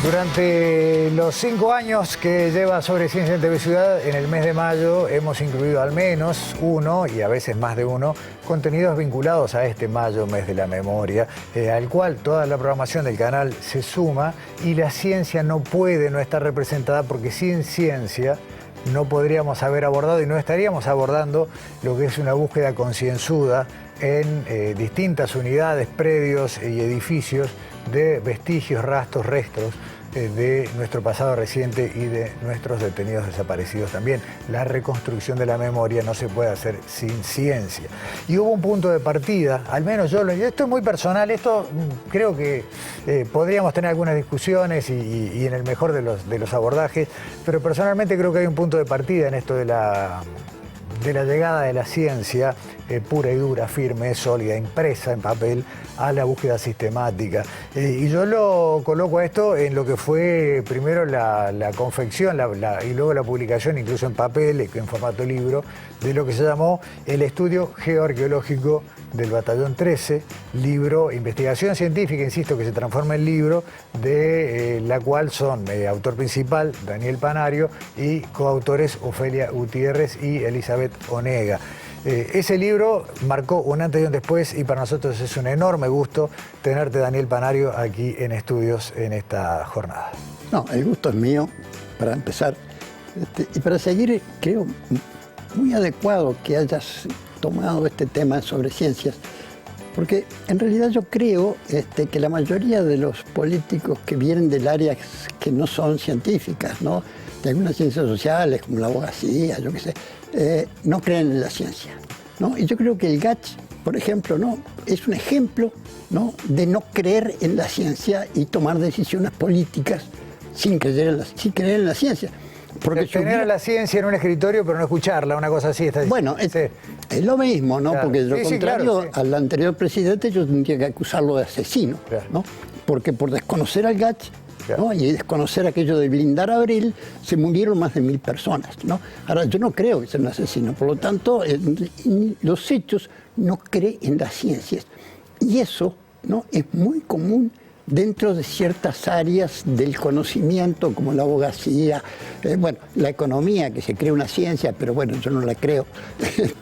Durante los 5 años que lleva sobre Ciencia en TV Ciudad, en el mes de mayo hemos incluido al menos uno, y a veces más de uno, contenidos vinculados a este mayo, mes de la memoria, al cual toda la programación del canal se suma, y la ciencia no puede no estar representada, porque sin ciencia no podríamos haber abordado y no estaríamos abordando lo que es una búsqueda concienzuda en distintas unidades, predios y edificios de vestigios, rastros, restos de nuestro pasado reciente y de nuestros detenidos desaparecidos también. La reconstrucción de la memoria no se puede hacer sin ciencia. Y hubo un punto de partida, al menos esto es muy personal, esto creo que podríamos tener algunas discusiones y en el mejor de los abordajes, pero personalmente creo que hay un punto de partida en esto de la llegada de la ciencia pura y dura, firme, sólida, impresa en papel, a la búsqueda sistemática. Y yo lo coloco a esto en lo que fue primero la confección y luego la publicación, incluso en papel, en formato libro, de lo que se llamó el Estudio Geoarqueológico del Batallón 13, libro, investigación científica, insisto, que se transforma en libro, de la cual son autor principal Daniel Panario y coautores Ofelia Gutiérrez y Elizabeth Onega. Ese libro marcó un antes y un después, y para nosotros es un enorme gusto tenerte, Daniel Panario, aquí en estudios en esta jornada. No, el gusto es mío, para empezar. Y para seguir, creo muy adecuado que hayas tomado este tema sobre ciencias, porque en realidad yo creo que la mayoría de los políticos que vienen del área que no son científicas, ¿no?, de algunas ciencias sociales, como la abogacía, yo qué sé, no creen en la ciencia, ¿no? Y yo creo que el GACH, por ejemplo, ¿no?, es un ejemplo, ¿no?, de no creer en la ciencia y tomar decisiones políticas sin creer en la ciencia. Porque tener a la ciencia en un escritorio, pero no escucharla, una cosa así. Bueno, es lo mismo, ¿no? Claro. Porque de lo contrario, claro, al anterior presidente yo tendría que acusarlo de asesino, claro, ¿no? Porque por desconocer al GACH, claro, ¿no?, y desconocer aquello de blindar a Abril, se murieron más de 1000 personas, ¿no? Ahora, yo no creo que sea un asesino, por lo tanto, los hechos no creen en las ciencias. Y eso, ¿no?, es muy común dentro de ciertas áreas del conocimiento, como la abogacía, bueno, la economía, que se cree una ciencia, pero bueno, yo no la creo,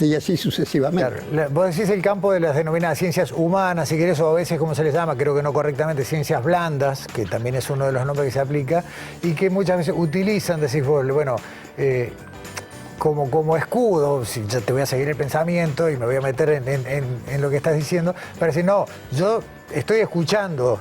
y así sucesivamente. Claro. Vos decís el campo de las denominadas ciencias humanas, si querés, o a veces, como se les llama, creo que no correctamente, ciencias blandas, que también es uno de los nombres que se aplica, y que muchas veces utilizan, decís vos, bueno, como escudo, si yo te voy a seguir el pensamiento y me voy a meter en lo que estás diciendo, para decir, no, yo estoy escuchando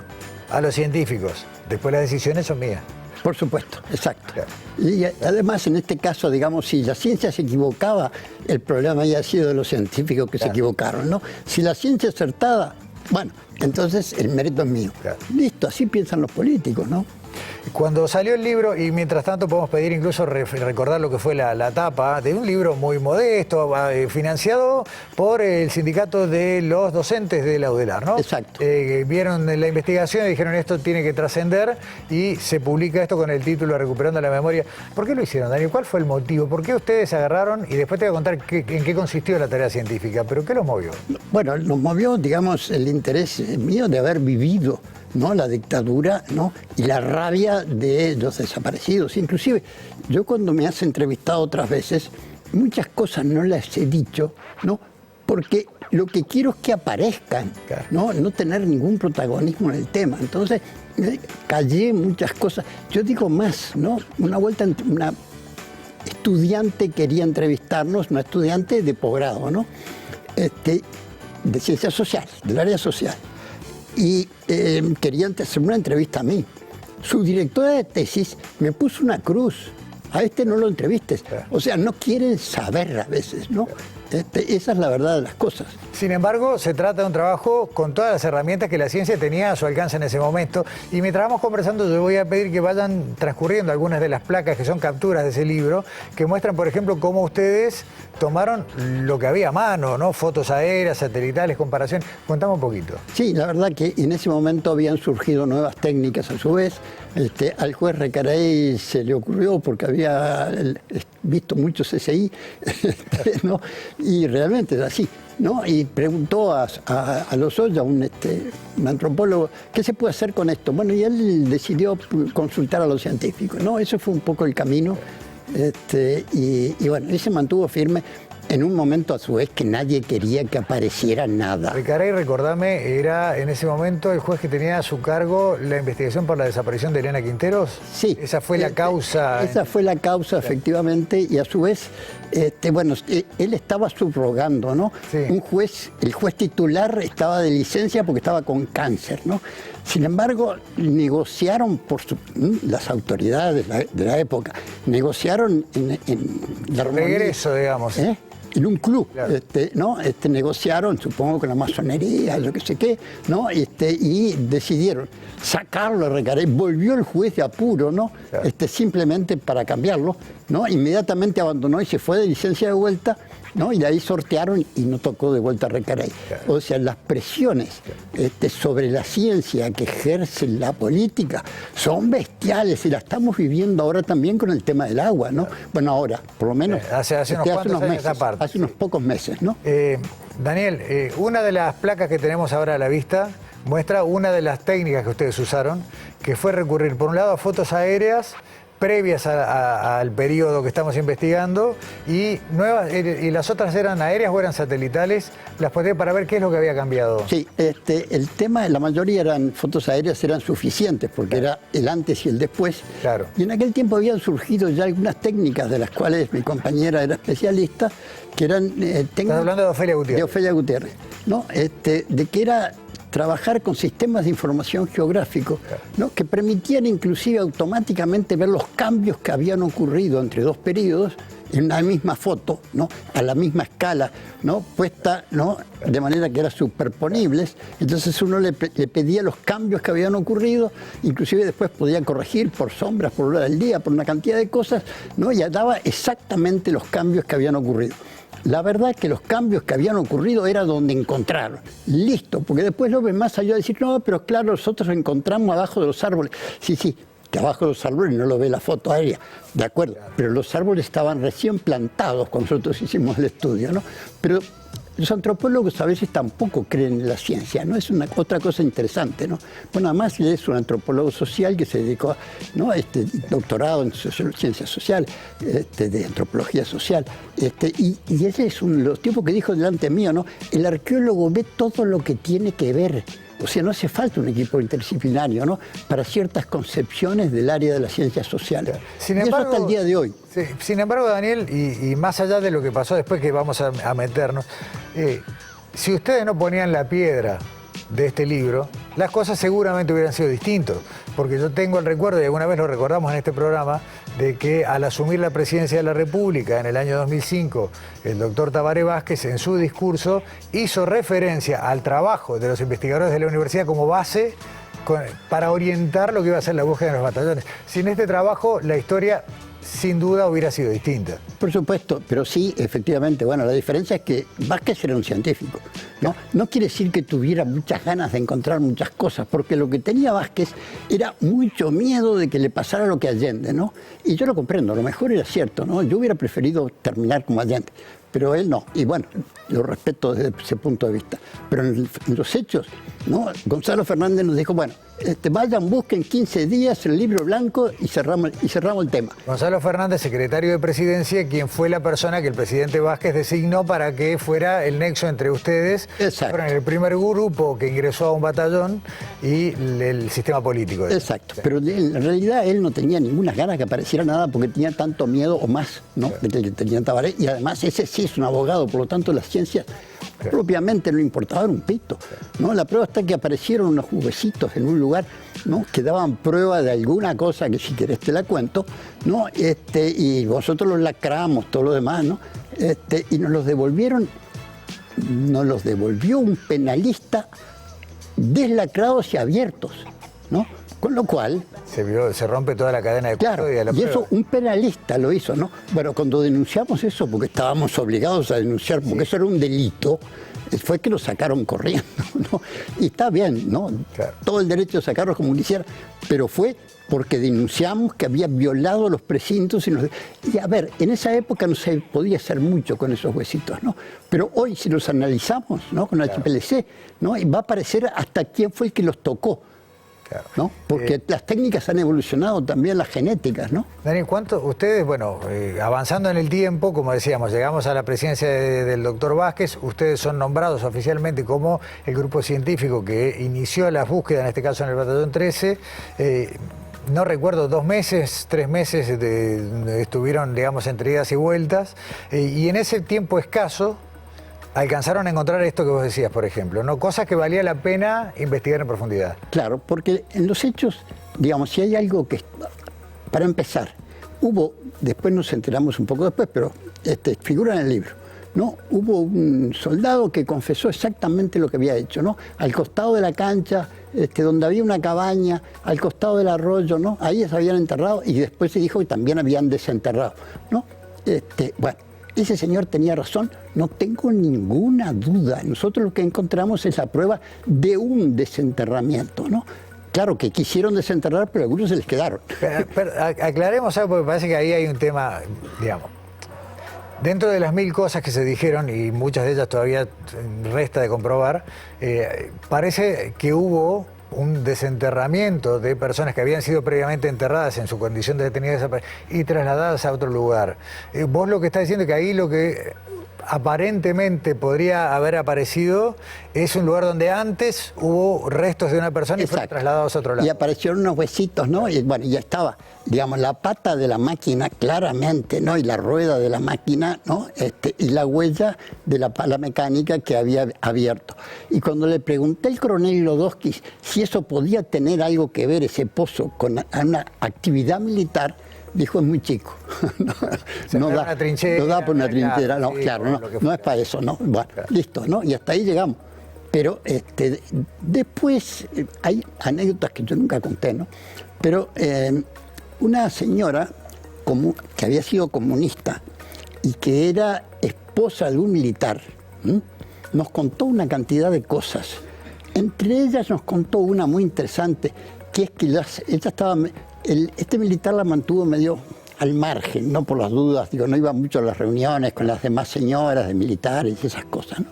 a los científicos, después las decisiones son mías. Por supuesto, exacto. Claro. Y además, en este caso, digamos, si la ciencia se equivocaba, el problema había sido de los científicos que se equivocaron, ¿no? Si la ciencia es acertada, bueno, entonces el mérito es mío. Claro. Listo, así piensan los políticos, ¿no? Cuando salió el libro, y mientras tanto podemos pedir incluso recordar lo que fue la tapa de un libro muy modesto, financiado por el sindicato de los docentes de la UDELAR, ¿no? Exacto. Vieron la investigación y dijeron, esto tiene que trascender, y se publica esto con el título Recuperando la Memoria. ¿Por qué lo hicieron, Daniel? ¿Cuál fue el motivo? ¿Por qué ustedes agarraron? Y después te voy a contar en qué consistió la tarea científica, pero ¿qué los movió? Bueno, nos movió, digamos, el interés mío de haber vivido, ¿no?, la dictadura, ¿no?, y la rabia de los desaparecidos. Inclusive, yo cuando me has entrevistado otras veces, muchas cosas no las he dicho, ¿no?, porque lo que quiero es que aparezcan, ¿no?, no tener ningún protagonismo en el tema. Entonces, callé muchas cosas. Yo digo más, ¿no? Una vuelta, una estudiante quería entrevistarnos, una estudiante de posgrado, ¿no?, de ciencias sociales, del área social. Y querían hacer una entrevista a mí. Su directora de tesis me puso una cruz. A este no lo entrevistes. O sea, no quieren saber a veces, ¿no? Esa es la verdad de las cosas. Sin embargo, se trata de un trabajo con todas las herramientas que la ciencia tenía a su alcance en ese momento. Y mientras vamos conversando, yo voy a pedir que vayan transcurriendo algunas de las placas que son capturas de ese libro, que muestran, por ejemplo, cómo ustedes tomaron lo que había a mano, ¿no? Fotos aéreas, satelitales, comparación. Contame un poquito. Sí, la verdad que en ese momento habían surgido nuevas técnicas a su vez. Al juez Recarey se le ocurrió, porque había visto mucho CSI, ¿no?, Y realmente es así, ¿no? Y preguntó a Lozoya, un antropólogo, ¿qué se puede hacer con esto? Bueno, y él decidió consultar a los científicos, ¿no? Eso fue un poco el camino, y bueno, él se mantuvo firme en un momento a su vez que nadie quería que apareciera nada. Recarey, recordame, era en ese momento el juez que tenía a su cargo la investigación por la desaparición de Eliana Quinteros. Sí. Esa fue la causa. Esa fue la causa, efectivamente, y a su vez, bueno, él estaba subrogando, ¿no? Sí. El juez titular estaba de licencia porque estaba con cáncer, ¿no? Sin embargo, negociaron las autoridades de la época, negociaron en la armonía. Regreso, digamos. En un club, claro. ¿no? Negociaron, supongo con la masonería, yo qué sé qué, ¿no? Y decidieron sacarlo a Recarey. Volvió el juez de apuro, ¿no? Claro. Simplemente para cambiarlo, ¿no? Inmediatamente abandonó y se fue de licencia de vuelta, ¿no? Y de ahí sortearon y no tocó de vuelta a Recarey. Claro. O sea, las presiones sobre la ciencia que ejerce la política son bestiales y la estamos viviendo ahora también con el tema del agua, ¿no? Claro. Bueno, ahora, por lo menos hace unos meses aparte. Hace unos pocos meses, ¿no? Daniel, una de las placas que tenemos ahora a la vista muestra una de las técnicas que ustedes usaron, que fue recurrir, por un lado, a fotos aéreas previas al periodo que estamos investigando y las otras eran aéreas o eran satelitales, las pondré para ver qué es lo que había cambiado. Sí, el tema, la mayoría eran fotos aéreas, eran suficientes porque era el antes y el después. Claro. Y en aquel tiempo habían surgido ya algunas técnicas de las cuales mi compañera era especialista, que eran Estás hablando de Ofelia Gutiérrez. De Ofelia Gutiérrez, ¿no? De que era trabajar con sistemas de información geográfico, ¿no? Que permitían inclusive automáticamente ver los cambios que habían ocurrido entre dos periodos en una misma foto, ¿no? A la misma escala, ¿no? Puesta, ¿no? De manera que eran superponibles. Entonces uno le pedía los cambios que habían ocurrido, inclusive después podía corregir por sombras, por hora del día, por una cantidad de cosas, ¿no? Y daba exactamente los cambios que habían ocurrido. La verdad es que los cambios que habían ocurrido era donde encontraron. Listo, porque después lo ven más allá de decir, no, pero claro, nosotros lo encontramos abajo de los árboles. Sí, que abajo de los árboles no lo ve la foto aérea, de acuerdo, pero los árboles estaban recién plantados cuando nosotros hicimos el estudio, ¿no? Pero los antropólogos a veces tampoco creen en la ciencia, ¿no? Es otra cosa interesante, ¿no? Bueno, además él es un antropólogo social que se dedicó, ¿no? Doctorado en ciencia social, de antropología social, y ese es uno de los tipos que dijo delante mío, ¿no? El arqueólogo ve todo lo que tiene que ver. O sea, no hace falta un equipo interdisciplinario, ¿no? Para ciertas concepciones del área de las ciencias sociales. Sin embargo, y eso hasta el día de hoy. Sí, sin embargo, Daniel, y más allá de lo que pasó después que vamos a meternos, si ustedes no ponían la piedra de este libro, las cosas seguramente hubieran sido distintas. Porque yo tengo el recuerdo, y alguna vez lo recordamos en este programa, de que al asumir la presidencia de la República en el año 2005, el doctor Tabaré Vázquez en su discurso hizo referencia al trabajo de los investigadores de la universidad como base para orientar lo que iba a ser la búsqueda de los batallones. Sin este trabajo, la historia sin duda hubiera sido distinta. Por supuesto, pero sí, efectivamente, bueno, la diferencia es que Vázquez era un científico, ¿no? No quiere decir que tuviera muchas ganas de encontrar muchas cosas, porque lo que tenía Vázquez era mucho miedo de que le pasara lo que Allende, ¿no? Y yo lo comprendo, a lo mejor era cierto, ¿no? Yo hubiera preferido terminar como Allende, pero él no. Y bueno, lo respeto desde ese punto de vista. Pero en los hechos, ¿no? Gonzalo Fernández nos dijo, bueno, vayan, busquen 15 días el libro blanco y cerramos el tema. Gonzalo Fernández, secretario de Presidencia, quien fue la persona que el presidente Vázquez designó para que fuera el nexo entre ustedes. Exacto. Fueron el primer grupo que ingresó a un batallón y el sistema político. Exacto. Pero en realidad él no tenía ninguna ganas que apareciera nada porque tenía tanto miedo o más, ¿no? Claro. De que tenía Tabaré. Y además ese sí es un abogado, por lo tanto las ciencias propiamente no le importaba un pito, ¿no? La prueba está que aparecieron unos juguecitos en un lugar, ¿no? Que daban prueba de alguna cosa que si querés te la cuento, ¿no? Y nosotros los lacramos, todo lo demás, ¿no? Y nos los devolvió un penalista deslacrados y abiertos, ¿no? Con lo cual... Se rompe toda la cadena de custodia de la prueba. Y eso un penalista lo hizo, ¿no? Bueno, cuando denunciamos eso, porque estábamos obligados a denunciar, porque eso era un delito, fue que lo sacaron corriendo, ¿no? Y está bien, ¿no? Claro. Todo el derecho de sacarlos como quisiera, pero fue porque denunciamos que había violado los precintos. Y a ver, en esa época no se podía hacer mucho con esos huesitos, ¿no? Pero hoy si los analizamos, ¿no? Con la HPLC, ¿no? Y va a aparecer hasta quién fue el que los tocó. Claro. ¿No? Porque las técnicas han evolucionado también, las genéticas, ¿no? Daniel, ¿cuánto ustedes, bueno, avanzando en el tiempo, como decíamos, llegamos a la presidencia del doctor Vázquez, ustedes son nombrados oficialmente como el grupo científico que inició la búsqueda, en este caso en el Batallón 13, no recuerdo, 2 meses, 3 meses estuvieron, digamos, entre idas y vueltas, y en ese tiempo escaso alcanzaron a encontrar esto que vos decías, por ejemplo, ¿no? Cosas que valía la pena investigar en profundidad. Claro, porque en los hechos, digamos, si hay algo que, para empezar, hubo, después nos enteramos un poco después, pero figura en el libro, ¿no? Hubo un soldado que confesó exactamente lo que había hecho, ¿no? Al costado de la cancha, donde había una cabaña, al costado del arroyo, ¿no? Ahí se habían enterrado y después se dijo que también habían desenterrado, ¿no? Bueno, ese señor tenía razón, no tengo ninguna duda. Nosotros lo que encontramos es la prueba de un desenterramiento, ¿no? Claro que quisieron desenterrar, pero algunos se les quedaron. Pero aclaremos algo, porque parece que ahí hay un tema, digamos. Dentro de las 1000 cosas que se dijeron, y muchas de ellas todavía resta de comprobar, parece que hubo un desenterramiento de personas que habían sido previamente enterradas en su condición de detenidas y trasladadas a otro lugar. Vos lo que estás diciendo es que ahí lo que aparentemente podría haber aparecido es un lugar donde antes hubo restos de una persona y fueron trasladados a otro lado. Y aparecieron unos huesitos, ¿no? Y bueno, ya estaba, digamos, la pata de la máquina claramente, ¿no? Y la rueda de la máquina, ¿no? Y la huella de la pala mecánica que había abierto. Y cuando le pregunté al coronel Lodowski si eso podía tener algo que ver, ese pozo, con una actividad militar, dijo, es muy chico. no da por una trinchera, no, sí, claro, no es para eso, ¿no? Bueno, claro. Listo, ¿no? Y hasta ahí llegamos. Pero después hay anécdotas que yo nunca conté, ¿no? Pero una señora que había sido comunista y que era esposa de un militar, nos contó una cantidad de cosas. Entre ellas nos contó una muy interesante, que es que ella estaba... Este militar la mantuvo medio al margen, no por las dudas, digo, no iba mucho a las reuniones con las demás señoras de militares y esas cosas, ¿no?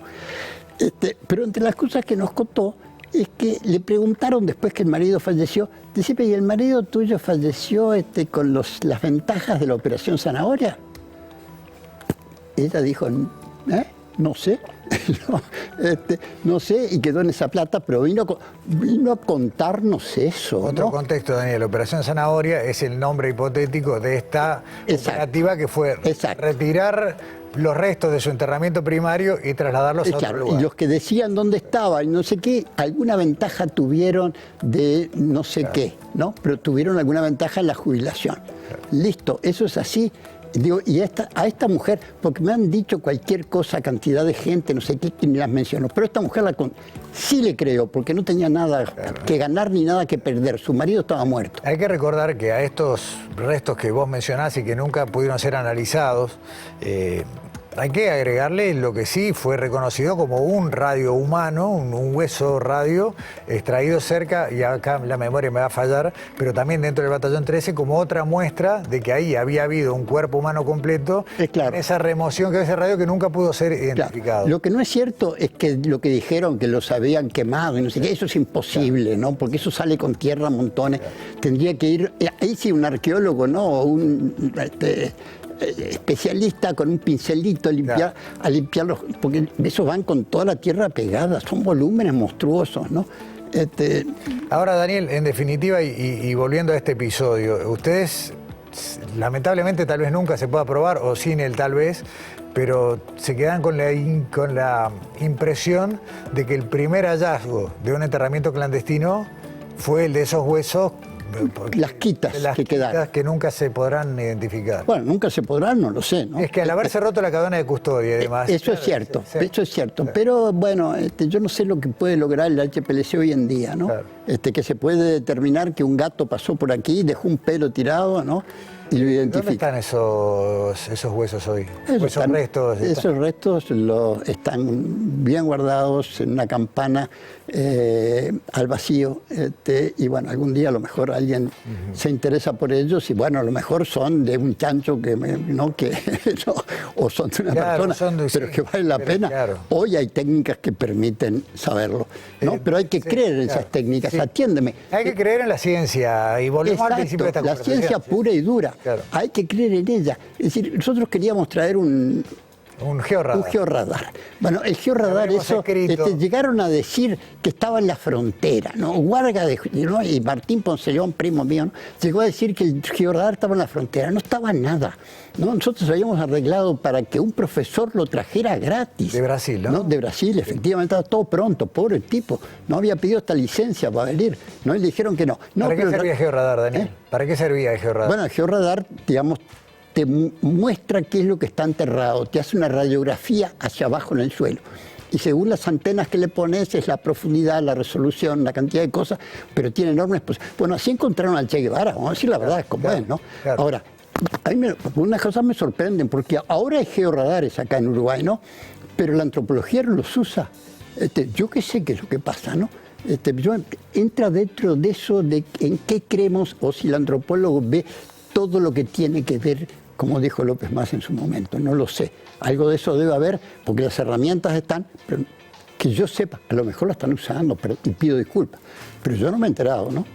Pero entre las cosas que nos contó es que le preguntaron después que el marido falleció, dice, ¿y el marido tuyo falleció con las ventajas de la Operación Zanahoria? Ella dijo, no sé. No sé, y quedó en esa plata, pero vino a contarnos eso. Otro contexto, Daniel, Operación Zanahoria es el nombre hipotético de esta operativa que fue retirar los restos de su enterramiento primario y trasladarlos a otro lugar. Y los que decían dónde estaba y no sé qué, alguna ventaja tuvieron de no sé qué, ¿no? Pero tuvieron alguna ventaja en la jubilación. Listo, eso es así. Digo, y a esta mujer, porque me han dicho cualquier cosa, cantidad de gente, no sé qué, que ni las menciono, pero esta mujer sí le creo, porque no tenía nada que ganar ni nada que perder. Su marido estaba muerto. Hay que recordar que a estos restos que vos mencionás y que nunca pudieron ser analizados, hay que agregarle lo que sí fue reconocido como un radio humano, un hueso radio extraído cerca, y acá la memoria me va a fallar, pero también dentro del Batallón 13 como otra muestra de que ahí había habido un cuerpo humano completo, en esa remoción que ese radio que nunca pudo ser identificado. Lo que no es cierto es que lo que dijeron, que los habían quemado y no sé qué, eso es imposible, ¿no? Porque eso sale con tierra a montones. Tendría que ir, ahí sí un arqueólogo, ¿no? O un especialista con un pincelito a limpiarlos, porque esos van con toda la tierra pegada, son volúmenes monstruosos, ¿no? Ahora, Daniel, en definitiva, y volviendo a este episodio, ustedes, lamentablemente tal vez nunca se pueda probar, o sin el tal vez, pero se quedan con la impresión de que el primer hallazgo de un enterramiento clandestino fue el de esos huesos, las quitas que quedaron, que nunca se podrán identificar. Bueno, nunca se podrán, no lo sé, ¿no? Es que al haberse roto la cadena de custodia y demás. Eso es cierto, eso es cierto. Pero bueno, yo no sé lo que puede lograr el HPLC hoy en día, ¿no? Claro. Que se puede determinar que un gato pasó por aquí, dejó un pelo tirado, ¿no? y lo ¿Dónde identifica. están esos huesos hoy? Esos Restos. restos están bien guardados en una campana al vacío. Y bueno, algún día a lo mejor alguien se interesa por ellos y bueno, a lo mejor son de un chancho no, o son de una persona, pero que vale la pena. Claro. Hoy hay técnicas que permiten saberlo, ¿no? Pero hay que creer en esas técnicas, atiéndeme. Hay que creer en la ciencia y volvemos al principio de esta la conversación. ciencia pura y dura. Claro. Hay que creer en ella. Es decir, nosotros queríamos traer un georradar. Un georradar. Bueno, el georradar, llegaron a decir que estaba en la frontera, ¿no? Guarga ¿no? Y Martín Poncellón, primo mío, ¿no? Llegó a decir que el georradar estaba en la frontera. No estaba nada, ¿no? Nosotros habíamos arreglado para que un profesor lo trajera gratis. De Brasil, ¿no? De Brasil, efectivamente, estaba todo pronto, pobre tipo. No había pedido esta licencia para venir, ¿no? Y le dijeron que no. ¿Para qué servía el georradar, Daniel? ¿Para qué servía el georradar? Bueno, el georradar, digamos, te muestra qué es lo que está enterrado, te hace una radiografía hacia abajo en el suelo. Y según las antenas que le pones, es la profundidad, la resolución, la cantidad de cosas, pero tiene enormes posibilidades. Bueno, así encontraron al Che Guevara, vamos a decir la verdad, es como es, ¿no? Claro. Ahora, unas cosas me sorprenden, porque ahora hay georradares acá en Uruguay, ¿no? Pero la antropología no los usa. Yo qué sé qué es lo que pasa, ¿no? Entra dentro de eso de en qué creemos, o si el antropólogo ve todo lo que tiene que ver, como dijo López Mas en su momento, no lo sé. Algo de eso debe haber, porque las herramientas están, pero que yo sepa, a lo mejor la están usando, y pido disculpas, pero yo no me he enterado, ¿no?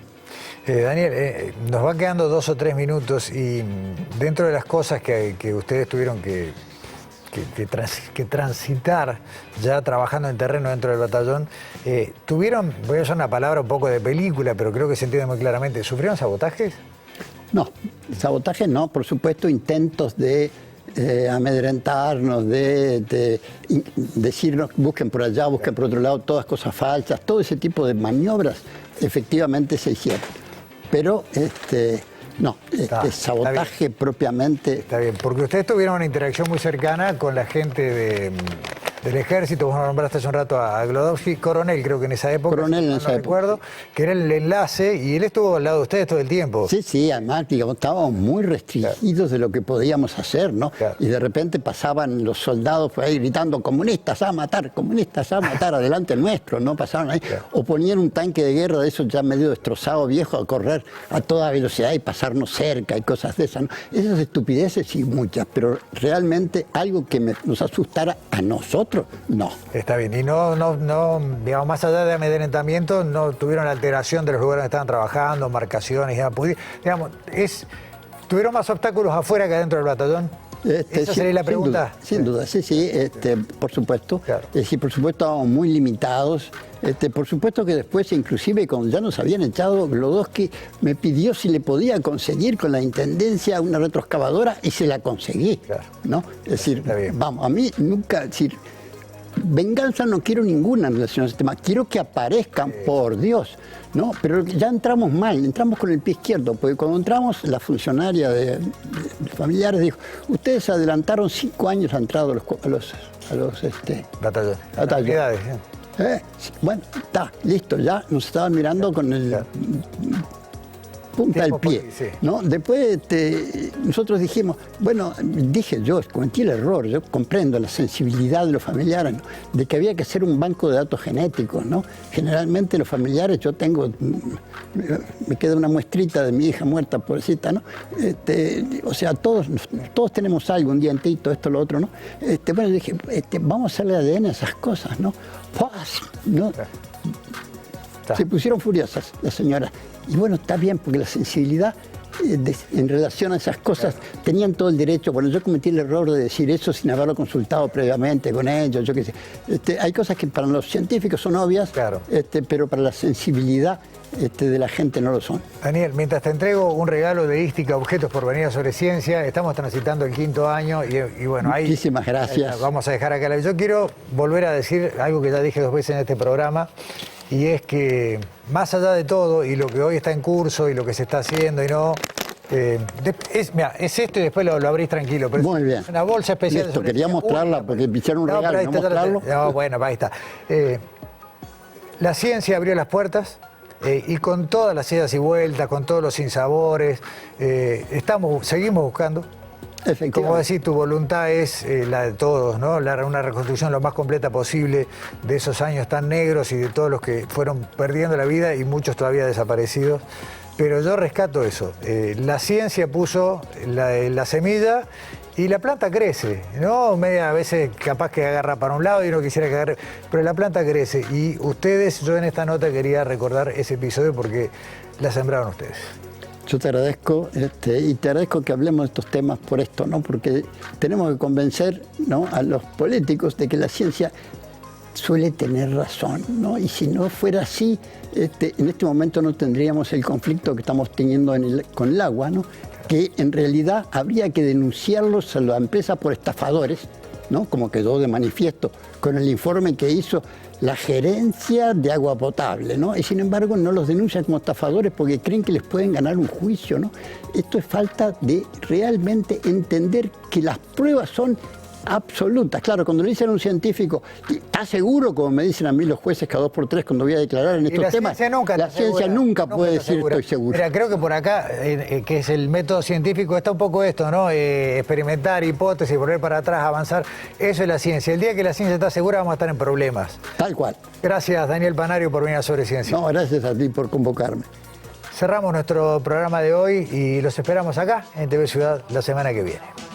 Daniel, nos van quedando 2 o 3 minutos y dentro de las cosas que ustedes tuvieron que transitar ya trabajando en terreno dentro del batallón, tuvieron, voy a usar una palabra un poco de película, pero creo que se entiende muy claramente, ¿sufrieron sabotajes? No, sabotaje no, por supuesto, intentos de amedrentarnos, de decirnos busquen por allá, busquen por otro lado, todas cosas falsas, todo ese tipo de maniobras efectivamente se hicieron. Pero no, sabotaje propiamente. Está bien, porque ustedes tuvieron una interacción muy cercana con la gente del ejército. Vos nombraste hace un rato a Glodowski, coronel creo que en esa época. Coronel en esa época. Recuerdo, que era el enlace y él estuvo al lado de ustedes todo el tiempo. Sí, además, digamos, estábamos muy restringidos de lo que podíamos hacer, ¿no? Claro. Y de repente pasaban los soldados por ahí gritando, comunistas a matar, adelante nuestro, ¿no? Pasaban ahí. Claro. O ponían un tanque de guerra de esos ya medio destrozado, viejo, a correr a toda velocidad y pasarnos cerca y cosas de esas, ¿no? Esas estupideces sí, muchas, pero realmente algo que nos asustara a nosotros, no. Está bien, y no, digamos, más allá de amedrentamiento, no tuvieron la alteración de los lugares donde estaban trabajando, marcaciones, digamos, ¿tuvieron más obstáculos afuera que adentro del batallón? ¿Esa sería la pregunta? Sin duda, sí, por supuesto. Claro. Por supuesto, estábamos muy limitados. Por supuesto que después, inclusive, cuando ya nos habían echado, Glodowski me pidió si le podía conseguir con la intendencia una retroexcavadora y se la conseguí. Claro. ¿No? Es decir, vamos, a mí nunca... venganza no quiero ninguna en relación a ese tema, quiero que aparezcan, por Dios, ¿no? Pero ya entramos mal, entramos con el pie izquierdo, porque cuando entramos, la funcionaria de familiares dijo, ustedes adelantaron 5 años la entrada a los batallones. Bueno, está, listo, ya nos estaban mirando con el... punta del pie, ¿no? Después nosotros dijimos, bueno, yo cometí el error, yo comprendo la sensibilidad de los familiares, ¿no? De que había que hacer un banco de datos genéticos, ¿no? Generalmente los familiares, yo tengo, me queda una muestrita de mi hija muerta, pobrecita, ¿no? O sea, todos tenemos algo, un dientito, esto, lo otro, ¿no? Bueno, dije, vamos a hacerle ADN a esas cosas, ¿no? ¡Paz! ¿No? Se pusieron furiosas las señoras. Y bueno, está bien, porque la sensibilidad en relación a esas cosas tenían todo el derecho. Bueno, yo cometí el error de decir eso sin haberlo consultado previamente con ellos, yo qué sé. Hay cosas que para los científicos son obvias, claro, pero para la sensibilidad de la gente no lo son. Daniel, mientras te entrego un regalo de Ística, Objetos por Venir sobre Ciencia, estamos transitando el 5º año y bueno, ahí... Muchísimas gracias. Vamos a dejar acá. Yo quiero volver a decir algo que ya dije 2 veces en este programa, y es que más allá de todo y lo que hoy está en curso y lo que se está haciendo y no, es esto y después lo abrís tranquilo. Pero muy bien. Una bolsa especial. Listo, quería mostrarla porque me hicieron un regalo, ¿no mostrarlo? No, bueno, ahí está. La ciencia abrió las puertas, y con todas las idas y vueltas, con todos los sinsabores, seguimos buscando. Como decís, tu voluntad es la de todos, ¿no? Una reconstrucción lo más completa posible de esos años tan negros y de todos los que fueron perdiendo la vida y muchos todavía desaparecidos. Pero yo rescato eso. La ciencia puso la semilla y la planta crece, ¿no? Media a veces capaz que agarra para un lado y uno quisiera que agarre, pero la planta crece. Y ustedes, yo en esta nota quería recordar ese episodio porque la sembraron ustedes. Yo te agradezco y te agradezco que hablemos de estos temas por esto, ¿no? Porque tenemos que convencer, ¿no?, a los políticos de que la ciencia suele tener razón, ¿no? Y si no fuera así, en este momento no tendríamos el conflicto que estamos teniendo con el agua, ¿no? Que en realidad habría que denunciarlos a la empresa por estafadores, ¿no? Como quedó de manifiesto con el informe que hizo la gerencia de agua potable, ¿no? Y sin embargo no los denuncian como estafadores porque creen que les pueden ganar un juicio, ¿no? Esto es falta de realmente entender que las pruebas son absolutas. Claro, cuando le dicen a un científico, ¿está seguro? Como me dicen a mí los jueces cada 2 por 3 cuando voy a declarar en estos temas. La ciencia nunca puede decir estoy seguro. Mira, creo que por acá, que es el método científico, está un poco esto, ¿no? Experimentar, hipótesis, volver para atrás, avanzar. Eso es la ciencia. El día que la ciencia está segura vamos a estar en problemas. Tal cual. Gracias, Daniel Panario, por venir a Sobre Ciencia. No, gracias a ti por convocarme. Cerramos nuestro programa de hoy y los esperamos acá en TV Ciudad la semana que viene.